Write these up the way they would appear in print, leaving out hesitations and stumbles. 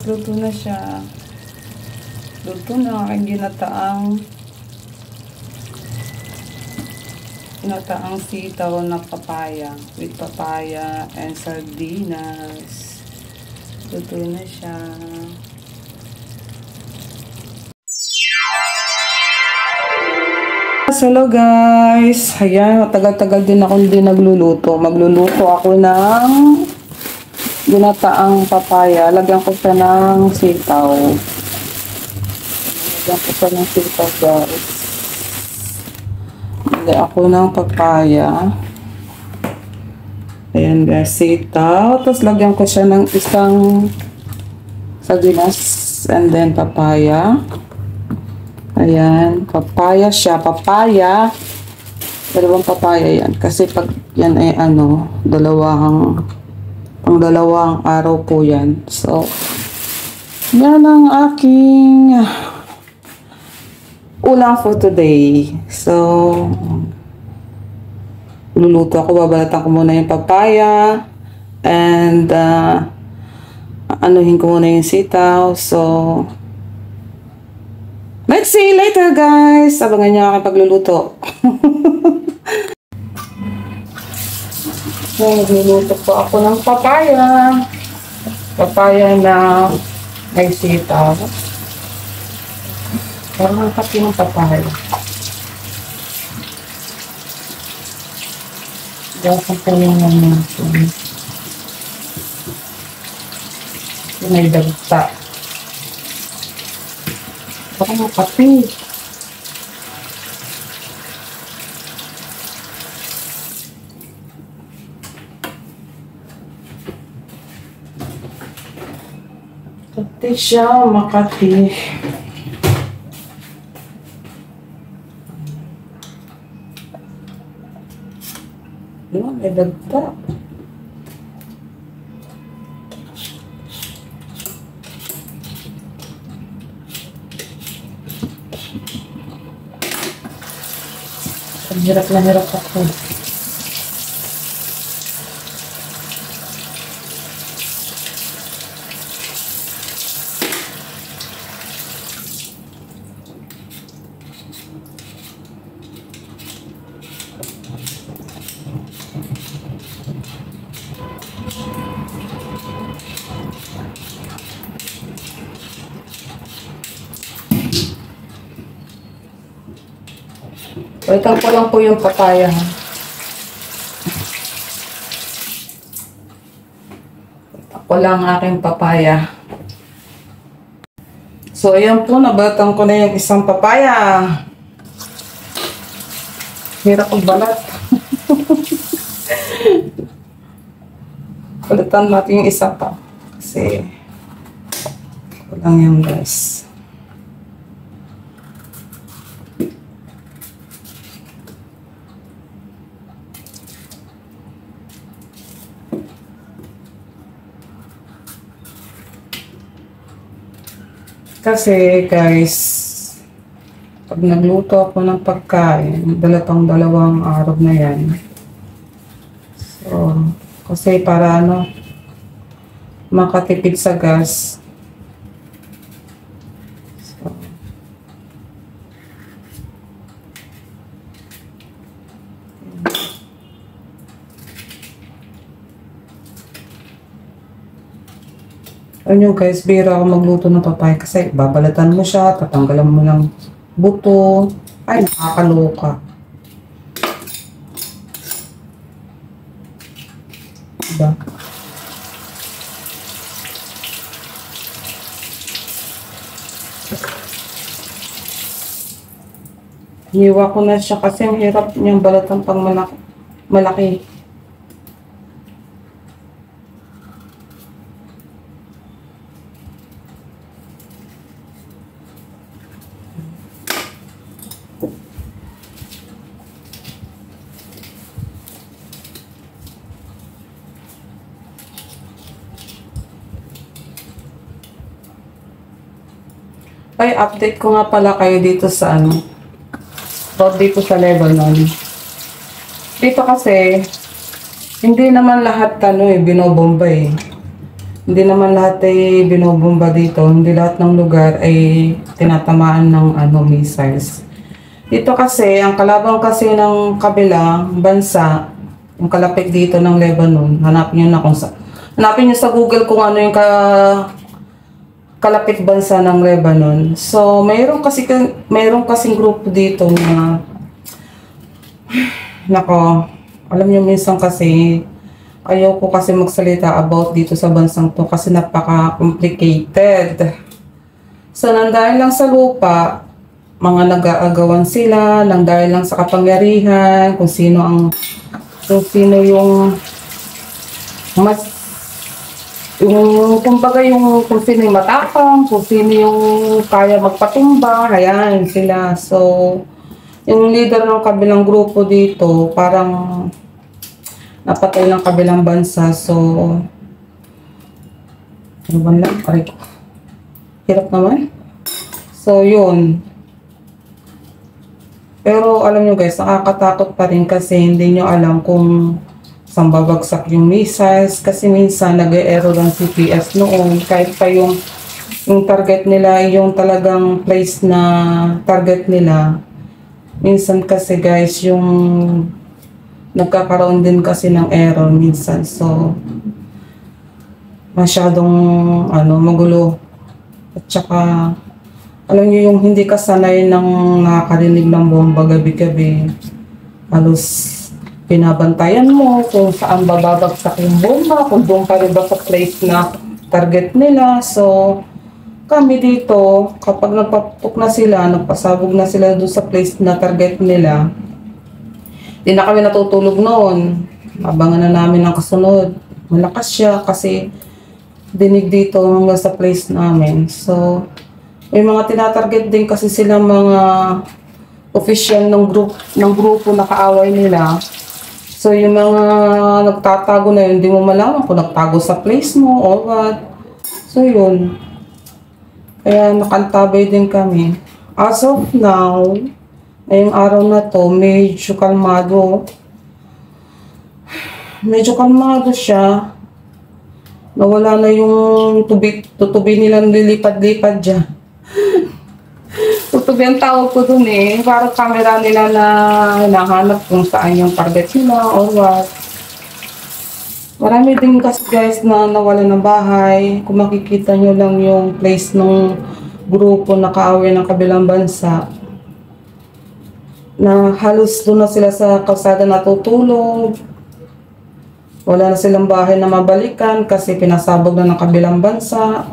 Luto na siya. Luto na aking ginataang sitaw na papaya with papaya and sardinas. Luto na siya. Hello guys! Ayan, matagal-tagal din ako hindi nagluluto. Magluluto ako ng ginataang papaya. Lagyan ko siya ng sitaw. Guys. Lagyan ako ng papaya. Ayan guys, sitaw. Tapos lagyan ko siya ng isang sardinas and then papaya. Ayan, papaya siya. Papaya. Dalawang papaya yan. Kasi pag yan ay dalawang araw po yan. So, yan ang aking ulam for today. So, luluto ako. Babalatan ko muna yung papaya. And, anuhin ko muna yung sitaw. So, let's see you later guys. Abangan niyo aking pagluluto. So, nagluluto po ako ng papaya. Papaya na may sitaw. Parang ang kapi ng papaya. Diyan ko po yung natin. May dagta. Parang ang kapi. Kapi siya, Makati. May dagta. Hirap na hirap ako. Waitan ko lang po yung papaya. Ako lang aking papaya. So, ayan po, nabalatan ko na yung isang papaya. Hirap ang balat. Balatan natin yung isa pa. Kasi, ako lang yung guys. Kasi guys, pag nagluto ako ng pagkain, dalawang araw na yan. So, kasi para makatipid sa gas. So, ano guys, bira ako magluto ng papaya kasi babalatan mo siya, tatanggalan mo ng buto. Ay, nakakaloka. Diba? Hiwa ko na siya kasi ang hirap niyang balatan pang malaki. Ay, update ko nga pala kayo dito sa dito sa Lebanon. Dito kasi, hindi naman lahat binobomba eh. Hindi naman lahat ay binobomba dito. Hindi lahat ng lugar ay tinatamaan ng missiles. Dito kasi, ang kalaban kasi ng kabilang bansa, yung kalapit dito ng Lebanon, hanapin nyo na kung sa... Hanapin nyo sa Google kung ano yung kalapit bansa ng Lebanon. So, mayroon kasing grupo dito na nako, alam niyo minsan kasi ayaw ko kasi magsalita about dito sa bansang to kasi napaka-complicated. So, nang dahil lang sa lupa, mga nag-aagawan sila, nang dahil lang sa kapangyarihan, kung sino yung mas kumbaga kung sino yung matapang, kung sino yung kaya magpatumba, ayan sila. So, yung leader ng kabilang grupo dito, parang napatay ng kabilang bansa. So, ano ba lang? Hirap naman. So, yun. Pero, alam nyo guys, nakakatakot pa rin kasi hindi nyo alam kung saan babagsak yung missiles. Kasi minsan, nag-e-error ang CPS noon. Kahit pa yung target nila, yung talagang place na target nila. Minsan kasi guys, yung nagkakaroon din kasi ng error minsan. So, masyadong magulo. At saka, alam niyo yung hindi ka sanay ng nakakarinig ng bomba gabi-gabi. Halos pinabantayan mo kung saan babagsak yung bomba, kung doon pa rin ba sa place na target nila. So, kami dito, kapag nagpaputok na sila, nagpasabog na sila doon sa place na target nila, di na kami natutulog noon. Abangan na namin ang kasunod. Malakas siya kasi dinig dito hanggang sa place namin. So, may mga tinatarget din kasi silang mga official ng grupo na kaaway nila. So, yung mga nagtatago na yun, hindi mo malaman kung nagtago sa place mo or what. So, yun. Kaya nakantabay din kami. As of now, ngayong araw na to, medyo kalmado. Medyo kalmado siya. Nawala na yung tutubi nilang lilipad-lipad dyan. Tutubi ang tawag ko dun eh. Parang camera nila na hinahanap kung saan yung target nila or what. Marami din kasi guys na nawala ng bahay. Kung makikita nyo lang yung place ng grupo na kaaway ng kabilang bansa, na halos doon na sila sa kalsada natutulog. Wala na silang bahay na mabalikan kasi pinasabog na ng kabilang bansa.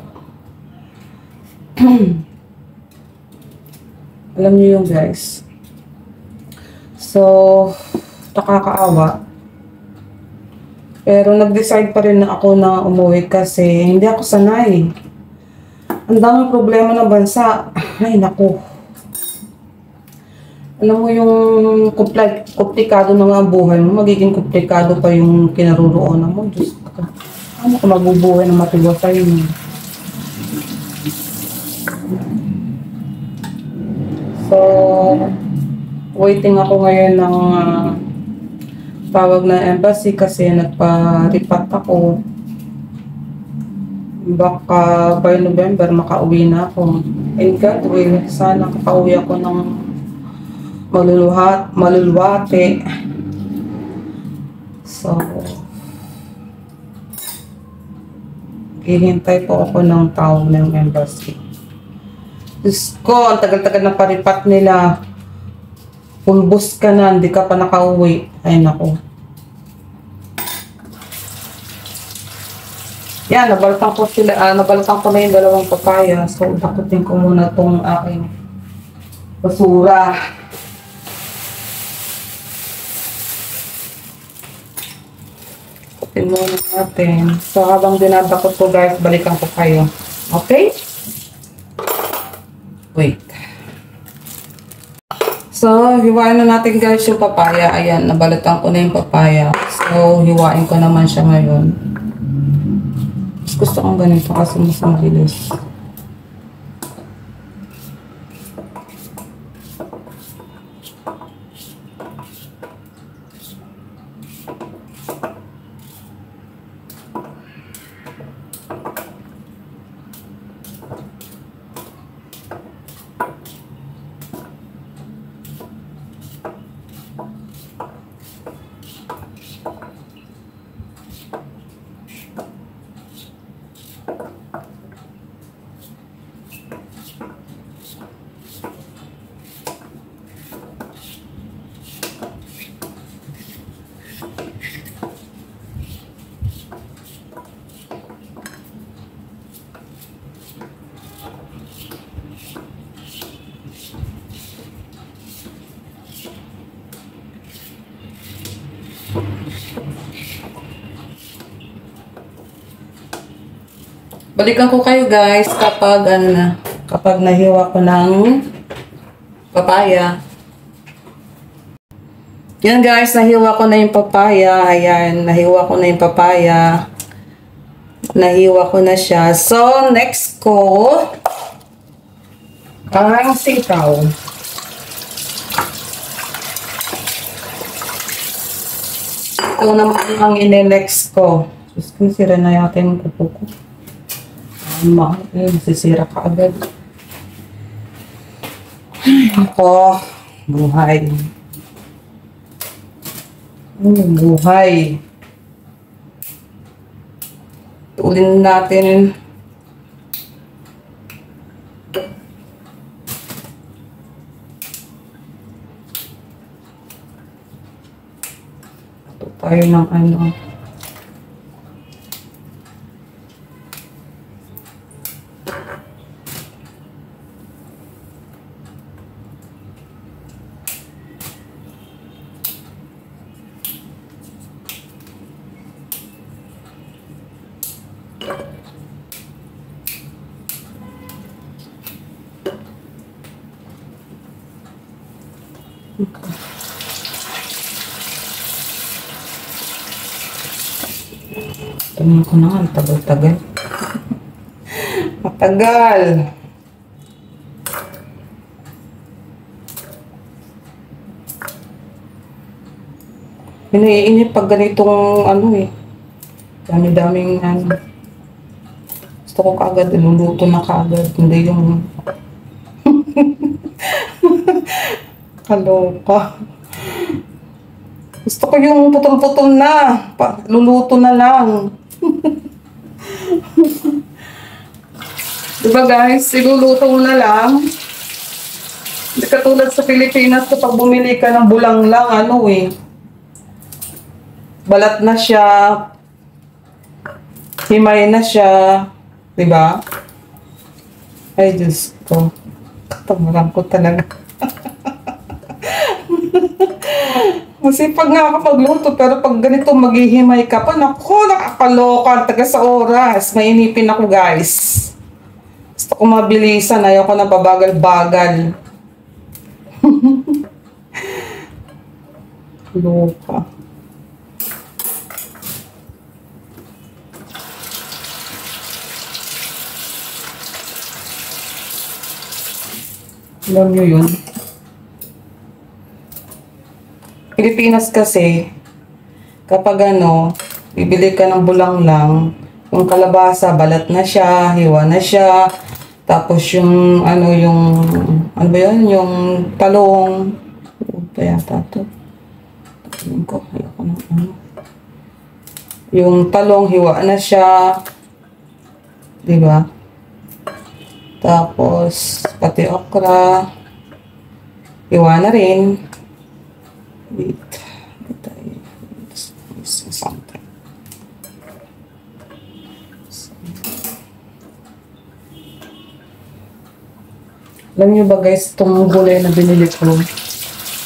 Alam niyo yung guys. So, nakakaawa. Pero nag-decide pa rin na ako na umuwi kasi hindi ako sanay. Ang daming problema ng bansa. Ay, naku. Alam mo yung komplikado na nga ang buhay mo, magiging komplikado pa yung kinaroroonan mo. Diyos ka. Ano ka mabubuhay ng matiwasay mo? So, waiting ako ngayon ng tawag na embassy kasi nagpa-repat ako. Baka by November makauwi na ako. And God will, sana makauwi ako ng maluluwate. So, hihintay po ako ng tawag ng embassy. Diyos ko, ang tagal-tagal na paripat nila. Pulbos ka na, hindi ka pa nakauwi. Ay, nako. Yan, nabalatan ko na yung dalawang papaya. So, takutin ko muna itong aking basura. Takutin muna natin. So, habang dinadakot ko guys, balikan ko kayo. Okay? Wait. So, hiwain na natin guys yung papaya. Ayan, nabalatan ko na yung papaya. So, hiwain ko naman siya ngayon. Mas gusto kong ganito kasi mas mabilis. Balikan ko kayo guys kapag ano na, kapag nahiwa ko ng papaya. Yan guys, nahiwa ko na yung papaya. Ayan, nahiwa ko na yung papaya. Nahiwa ko na siya. So, next ko ang sitaw. Ito naman ang ine-next ko. Just consider na yata yung kuko ko. Sisira ka agad. Ako, buhay. Buhay. Tuulin natin. Ito tayo ng ano. Tingnan ko na nga, tagal-tagal. Matagal. Iniinip pag ganitong ano eh. Dami-daming ano. Gusto ko kaagad, iluluto na kaagad. Hindi yung kaloka. Gusto ko yung putol-putol na. Luluto na lang. Diba guys, iluluto na lang. Hindi katulad sa Pilipinas kapag bumili ka ng bulang lang, ano eh. Balat na siya. Himay na siya. Diba? Ay, Diyos ko. Katamaran ko talaga. Masipag nga ako magluto, pero pag ganito maghihimay ka pa, naku, nakakaloka, taga sa oras. Mainipin ako, guys. Gusto ko mabilisan, ayaw ko na babagal-bagal. Loka. Alam nyo yun? Pilipinas kasi, kapag ano, bibili ka ng bulang lang, yung kalabasa, balat na siya, hiwa na siya, tapos yung, ano ba yun, yung talong, pa yata ito, yung talong, hiwa na siya, diba? Tapos, pati okra, hiwa na rin. Wait, something. Alam nyo ba guys, itong gulay na binili ko,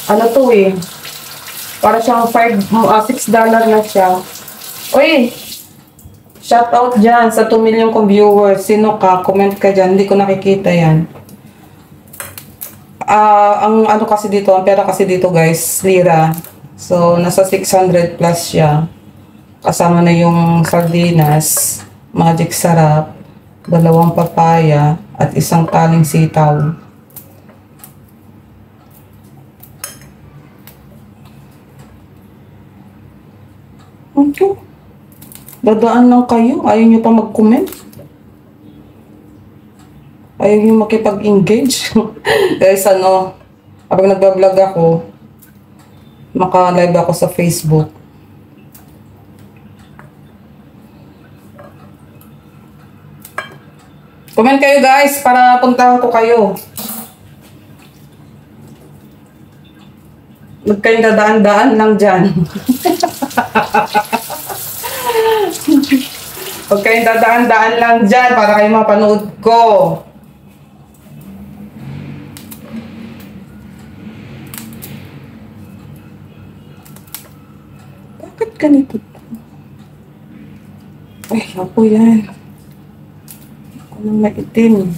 ano to eh, para siyang $6 na siya. Uy, shout out dyan sa 2 million kong viewers. Sino ka? Comment ka dyan, hindi ko nakikita yan. Ang ano kasi dito, ang pera kasi dito guys, lira. So, nasa 600 plus siya. Kasama na yung sardinas, magic sarap, 2 papaya, at 1 taling sitaw. Okay. Dadaan lang kayo. Ayaw nyo pa mag-comment. Ayaw yung makipag-engage. Guys, ano, kapag nagbablog ako, maka-live ako sa Facebook. Comment kayo guys para puntahan ko kayo. Huwag kayong dadaan-daan lang dyan. Huwag kayong dadaan-daan lang dyan para kayo mapanood ko. Bakit ganito? Ay, ako yan. Ako nang maitim.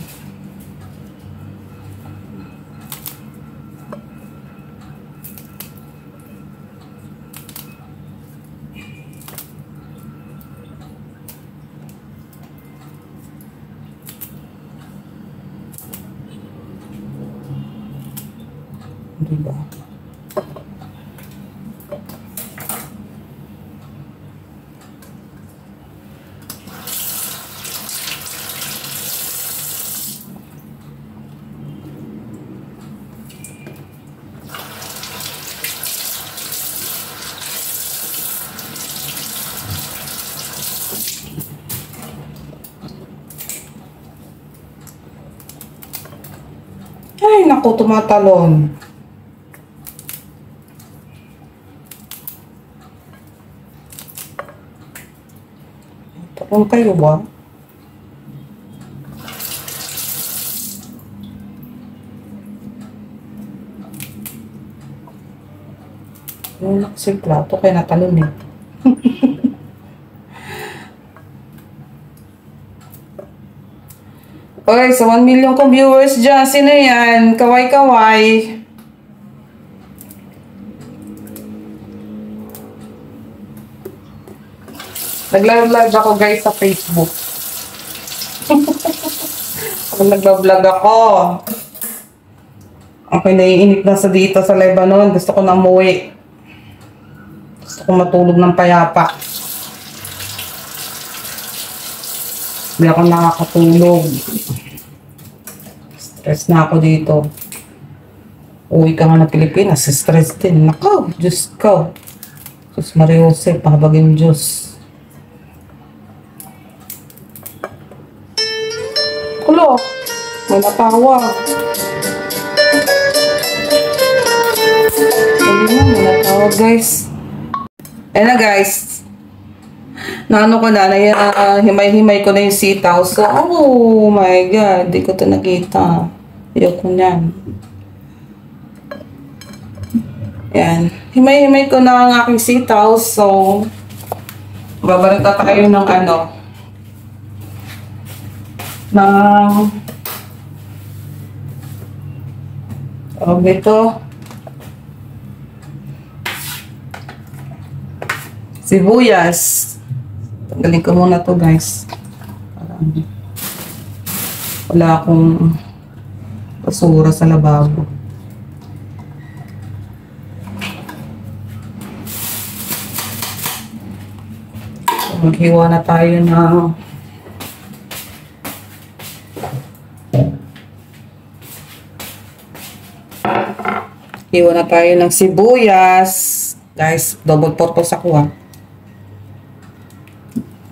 Diba? Ay, naku, tumatalon. Talon kayo ba? Yung kasi plato kaya natalon eh. Okay, so 1 million kong viewers dyan. Sino yan? Kaway-kaway. Nagla-vlog ako guys sa Facebook. Kapag nagba-vlog ako. Okay, naiinip na sa dito sa Lebanon. Gusto ko na umuwi. Gusto ko matulog ng payapa. Hindi ako nakakatulog. Stress na ako dito. Uwi ka nga ng Pilipinas, stress din. Nakaw, Diyos ko. Diyos Mariose, pahabagin Diyos. Kulo, may natawa. Sabi mo, may natawa guys. Ayan na guys. Naano ko na, himay-himay ko na yung sitaw. So, oh my God, di ko ito nakita. Ayoko niyan. Yan. Himay-himay ko na ang aking sitaw. So, babalik na tayo ng ano, ng ito, sibuyas. Tanggalin ko muna to guys. Wala akong basura sa lababo. So, maghiwa na tayo ng sibuyas. Guys, double purpose ako ah.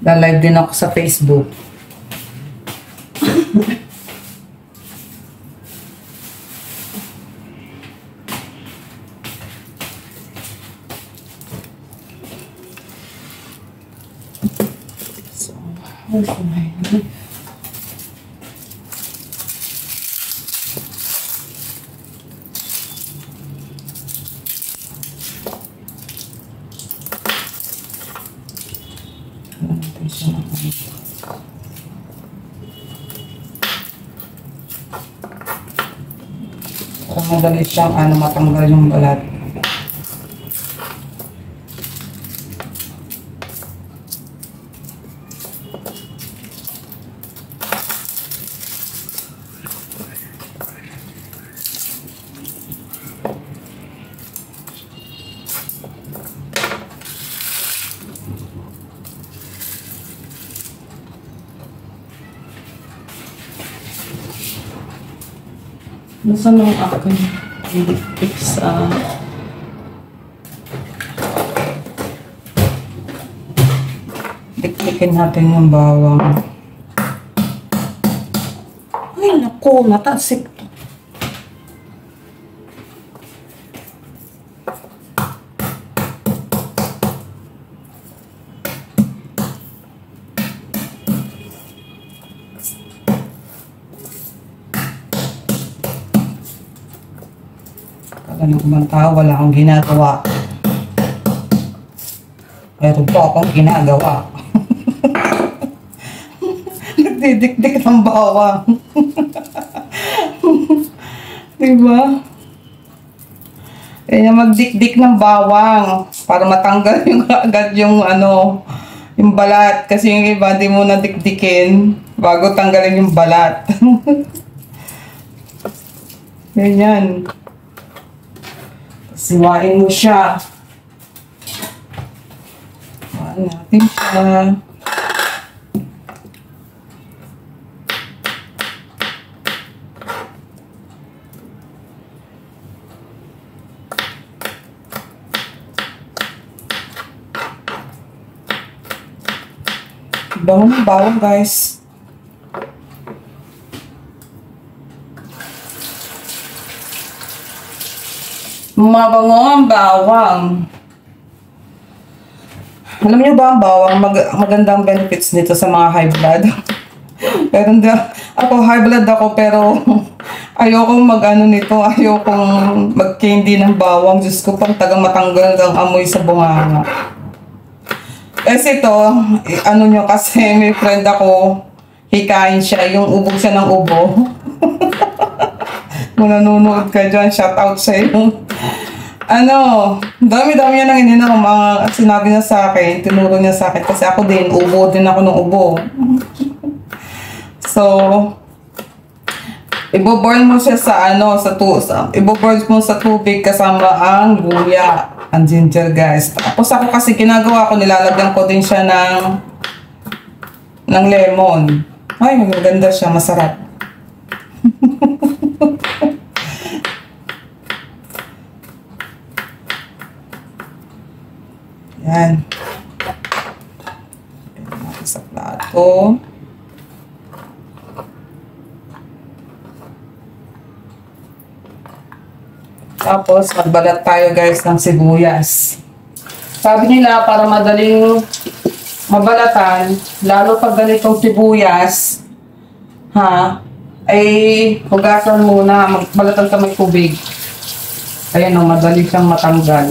Live din ako sa Facebook. So, para madali siyang matanggal yung balat. Nasaan ang akin? Fix dikdikin natin yung bawang. Ay, naku, matasik. Ano naman tao, wala akong ginagawa. Meron po akong ginagawa. Nagdidikdik ng bawang. Diba? Kaya magdikdik ng bawang para matanggal yung agad yung yung balat. Kasi yung iba di mo na dikdikin bago tanggalin yung balat. Ganyan. Siwain mo siya. Siwain natin siya. Bango ng bawang, guys. Mabango ang bawang. Alam niyo ba ang bawang, magandang benefits nito sa mga high blood. Pero ako high blood ako, pero ayokong nito, ayokong mag-candy ng bawang. Diyos ko, pang tagang matanggal ang amoy sa bunganga. Kasi ito, nyo kasi may friend ako, hikain siya, yung ubog siya ng ubo. Kung nanonood ka dyan, shout out sa iyo. Dami-dami yan ang ininom, mga sinabi niya sa akin, tinuro niya sa akin, kasi ako din, ubo din ako ng ubo. So, ibo-boil mo siya sa ibo-boil mo sa tubig kasama ang luya, ang ginger, guys. Tapos ako kasi ginagawa ko, nilalagyan ko din siya ng lemon. Ay, maganda siya, masarap. Yan. Ayan natin sa plato. Tapos, magbalat tayo, guys, ng sibuyas. Sabi nila, para madaling mabalatan, lalo pag ganitong sibuyas, ay hugasan muna, magbalatan ka may tubig. Ayan o, madali siyang matanggal.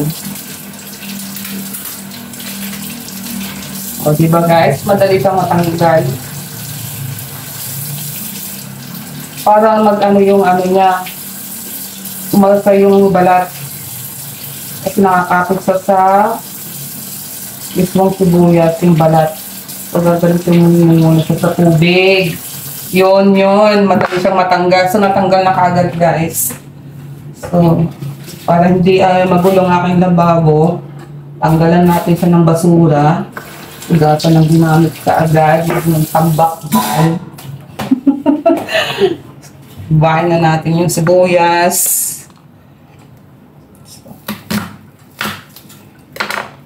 O, diba guys? Madali siyang matanggal. Para yung niya, umalsa yung balat. At nakakapit sa mismong sibuyas, yung balat. So, gagalitin mo muna siya sa tubig. Yun. Madali siyang matanggal. So, natanggal na kagad, guys. So, para hindi magulong aking lababo, tanggalan natin siya ng basura. Gata ng ginamit ka agad, yung tambak-bal. Bahin na natin yung sibuyas.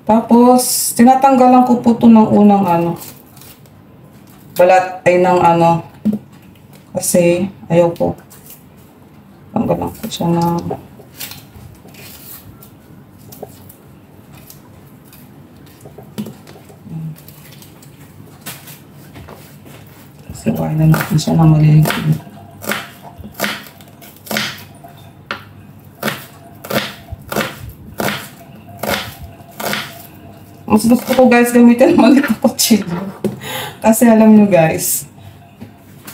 Tapos, tinatanggalan ko po ito ng unang balat ay ng kasi ayaw ko. Tanggalan ko siya ng siwain na natin siya ng maliit. Mas gusto ko, guys, gamitin ng maliit na kutsilyo. Kasi alam nyo, guys,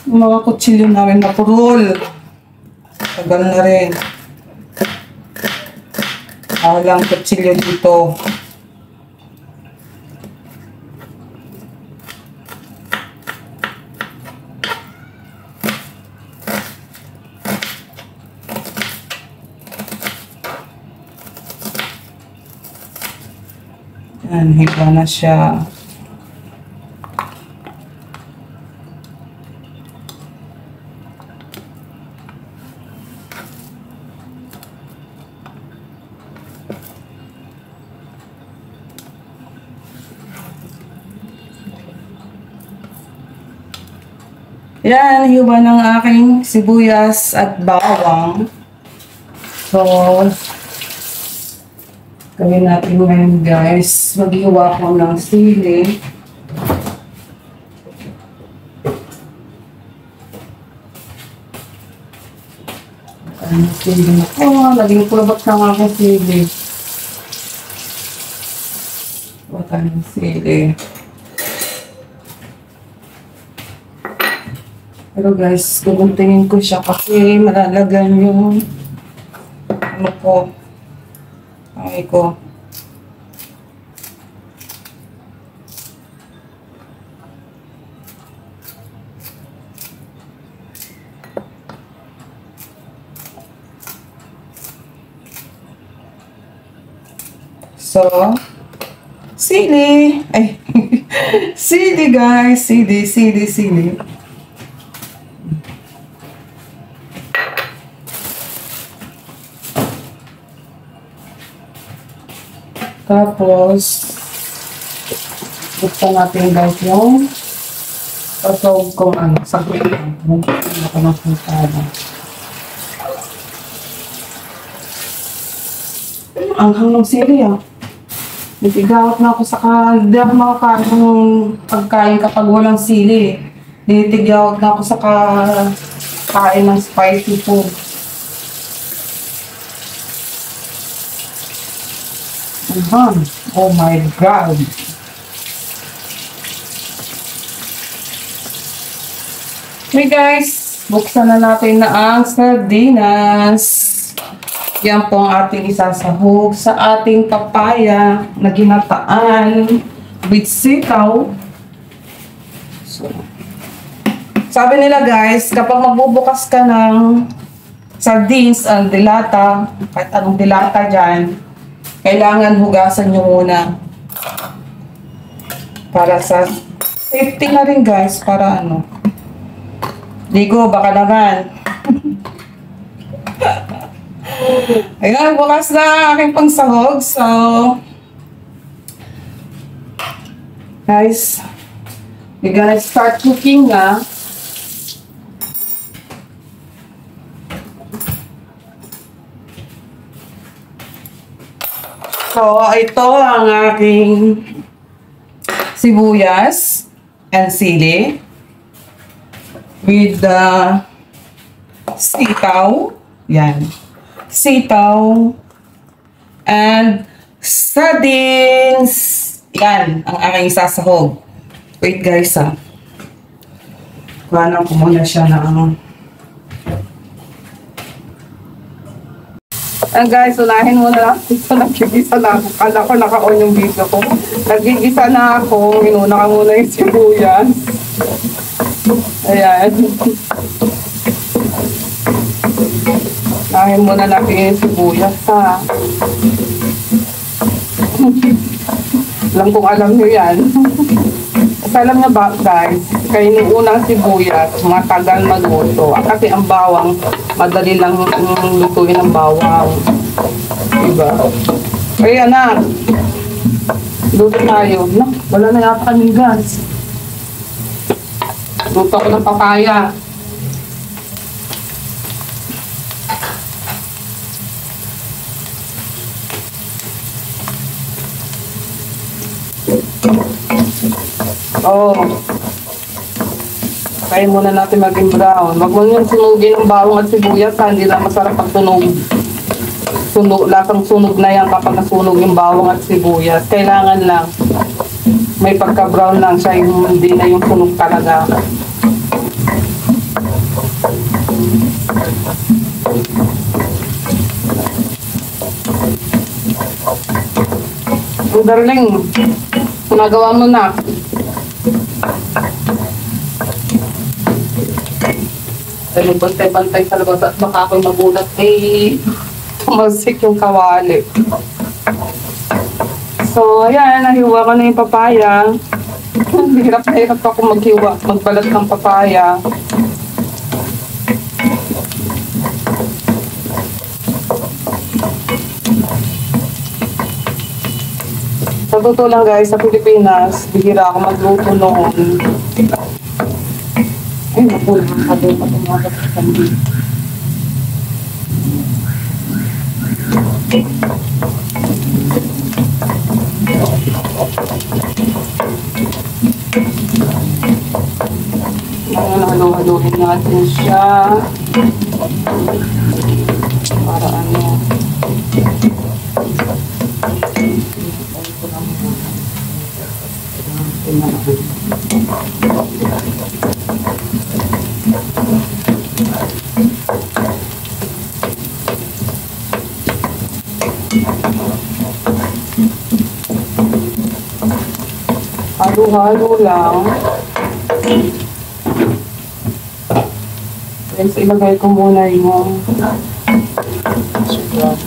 yung mga kutsilyo namin napurol. Tagal na rin. Walang kutsilyo dito. Yan, hiba na siya. Yan, hiwa ng aking sibuyas at bawang. So, gawin natin ngayon guys. Maghiwa ko ng sili. Sili na ko. Naging pulabot na nga akong sili. Wata ng sili. Pero guys, guguntingin ko siya kasi malalagan yung ano ko. Ay ko. So, sili. Ay, sili guys. Sili. Tapos, buksan natin guys yung pasawag kong ano, saglit lang. Ang hang ng sili ah. Nagigawat na ako hindi ako makakain ng pagkain kapag walang sili. Nitigyawat na ako sa kain ng spicy food. Oh my God. Okay guys, buksan na natin na ang sardinas. Yan po ang ating isasahog sa ating papaya na ginataan with sitaw. So, sabi nila guys, kapag magbubukas ka ng sardines, ang dilata, kahit anong dilata dyan, kailangan hugasan nyo muna. Para sa safety na rin guys, para ano. Ligo, baka naman. Ayan, bukas na aking pangsahog. So, guys, we're gonna start cooking na. So, ito ang aking sibuyas and sili with the sitaw. Yan. Sitaw and sardines. Yan ang aking isasahog. Wait guys ha. Kuhanan ko muna siya ng guys, unahin muna natin ito. Nagigisa na ako. Kala ko naka-on yung video ko. Nagigisa na ako. Inuna ka muna yung sibuyas. Ayan. Unahin muna natin yung sibuyas ha. Alam kong alam nyo yan. Kasi alam nyo ba guys, kaya yung unang sibuyas, matagal magluto. Kasi ang bawang, madali lang lutuin ang bawang. Diba? Kaya na, luto tayo. No, wala na yata kaming gas. Luto ko ng papaya. Oh. Kaya muna natin maging brown. Wag mo yung sunugin ng bawang at sibuyas ha. Hindi na masarap pag sunog. Lasang sunog na yan kapag nasunog yung bawang at sibuyas. Kailangan lang may pagka-brown lang siya. Hindi na yung sunog talaga. Oh, darling, nagawa mo na. Ay, magbantay-bantay sa labas at baka ako'y magulat tumasik yung kawali. So, ayan, nahiwa ko na yung papaya. Hirap na hirap ako magbalat ng papaya. Sa totoo lang guys, sa Pilipinas, bihira ako magluto noon. Ay, naku, nakakadol pa tumagat sa kandi. Halo-halohin natin siya. Para ano. Halo-halo lang. Then, ilagay ko muna yung sugar.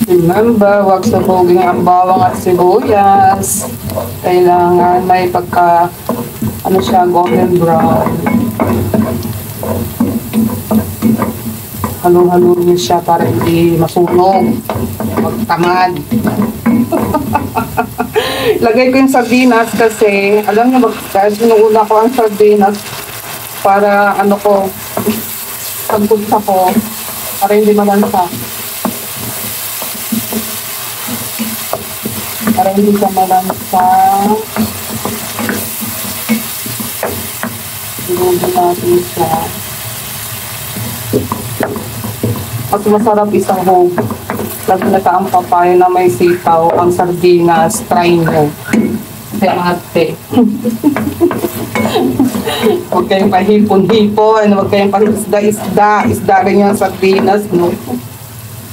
Remember, huwag sabugin ang bawang at sibuyas. Kailangan may pagka, ano siya, golden brown. Halo-halo niyo siya para hindi masunog. Magtamad. Lagay ko yung sardinas kasi, alam niyo, guys, sinuuna ko ang sardinas para, ano ko, pagpunta ko, para hindi malansa. Para hindi ka malansa. Ilugin natin siya. At masarap isahog. Lagi na ka ang papaya na may sitaw, ang sardinas, try mo. Kasi ate. Huwag kayong pahipon-hipon, huwag kayong pang-isda-isda. Isda rin yung sardinas, no?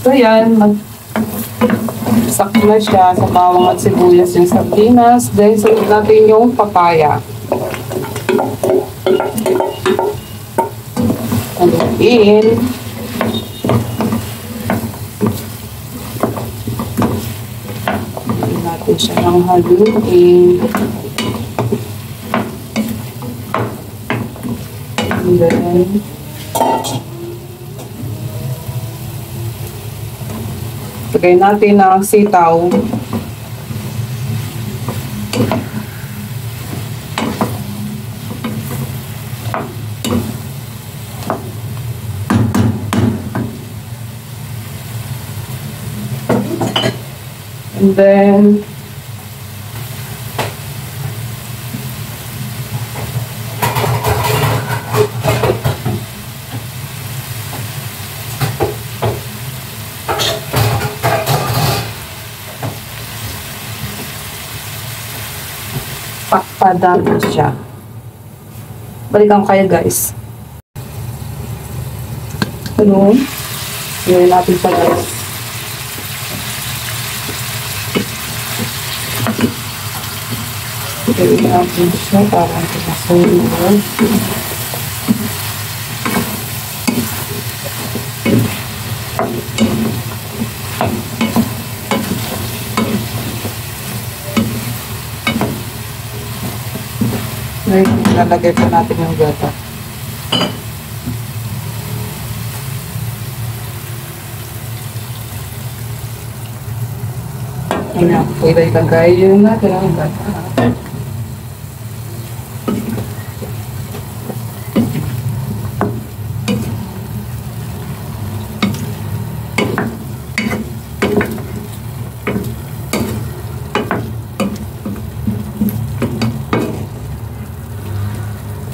So yan, sakto na siya sa bawang at sibuyas yung sardinas. Then, sunod natin yung papaya. Haluin. Haluin natin siya ng haluin. And then, lagay natin ang sitaw. And then, pakpadami siya. Balikan ko kayo, guys. Ano? Gawin natin sa guys. Gawin natin siya para hindi masunog. Ngayon, lalagay pa natin yung gata. Ayan, pwede ilagay yun natin ang gata.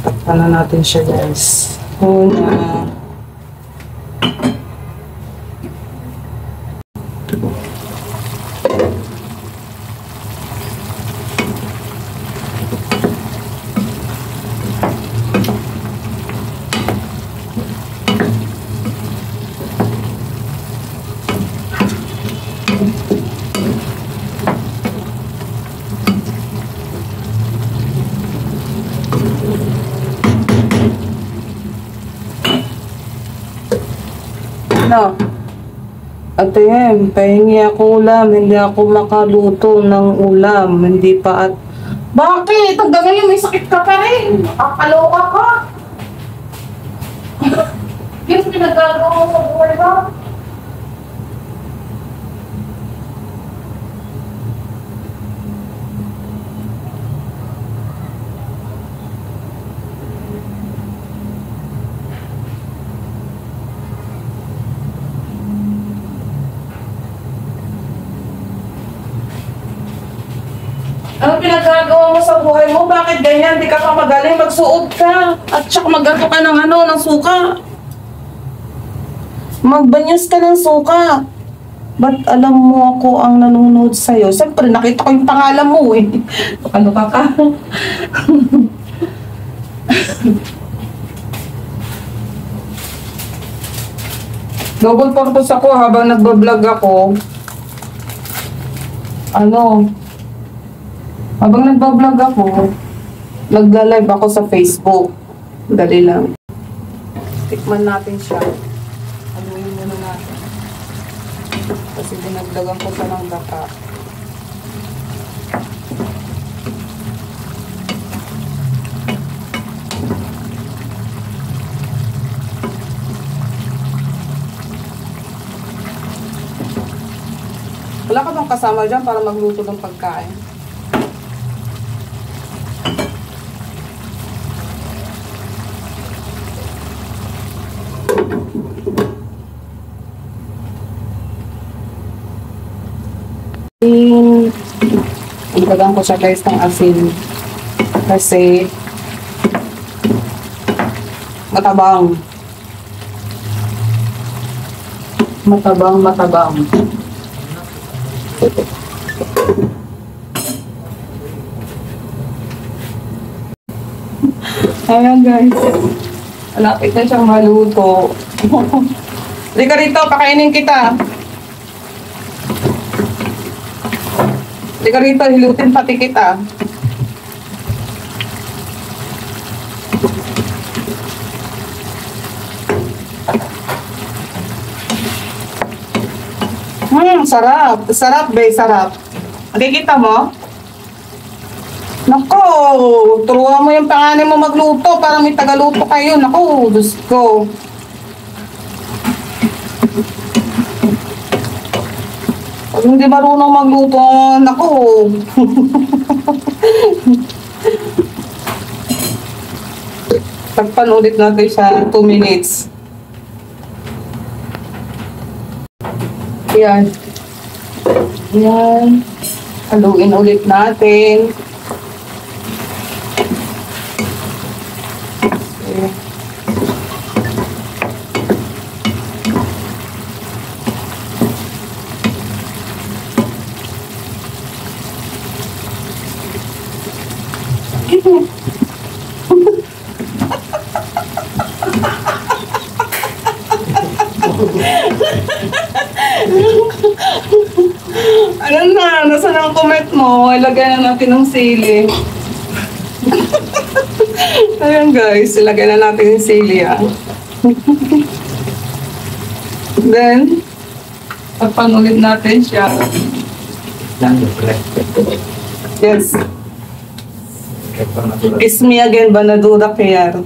Takpan na natin siya, guys. Una. Ano? Ate Em, pahingi ako ulam. Hindi ako makaluto ng ulam. Hindi pa at... Bakit? Hanggang ngayon may sakit ka pa rin. Nakakaloka ka. Yung pinagagawa mo sa buhay ba? Ano pinagagawa mo sa buhay mo? Bakit ganyan? Di ka pa magaling, magsuot ka. At saka mag-ato ka ng ng suka. Magbanyas ka ng suka. Ba't alam mo ako ang nanonood sa'yo? Siyempre, nakita ko yung pangalan mo eh. Ano ka? Double purpose ako habang nagbablog ako. Habang nagbablog ako, nagla-live ako sa Facebook. Dali lang. Tikman natin siya. Haluin muna natin. Kasi dinagdagan ko sa ng daka. Wala ka bang kasama dyan para magluto ng pagkain? Ibagang ko siya guys ng asin kasi matabang. Ayan guys, malapit na siyang maluto. Hindi ka rito, pakainin kita. Hindi ka rito, hilutin pati kita. Sarap. Sarap, be, sarap. Nakikita mo? Nako, turuan mo yung panganay mo magluto para may tagaluto kayo. Nako, Diyos ko. Pag hindi marunong magluto, nako. Tagpan ulit natin sa 2 minutes. Yan. Yan. Haluin ulit natin. Ano na? Nasaan ang comment mo? Ilagay na natin ng sili. Ayan guys, ilagay na natin yung sili ah. Then, papanulit natin siya. Yes. It's me again, Banadura Kayar.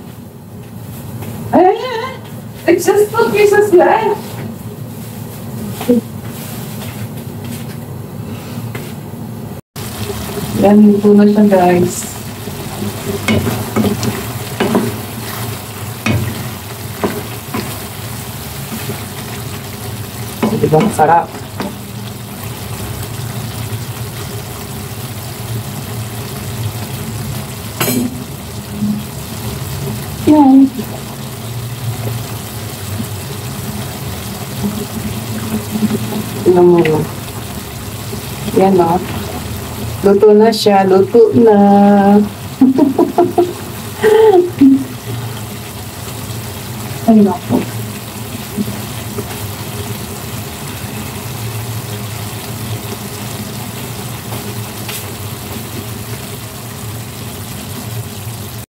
Ayan, it's just 2 pieces left. Yan, ito na siya guys. Diba masarap? Yan. Tingnan mo. Yan o. Luto na siya. Luto na. Ay, naku.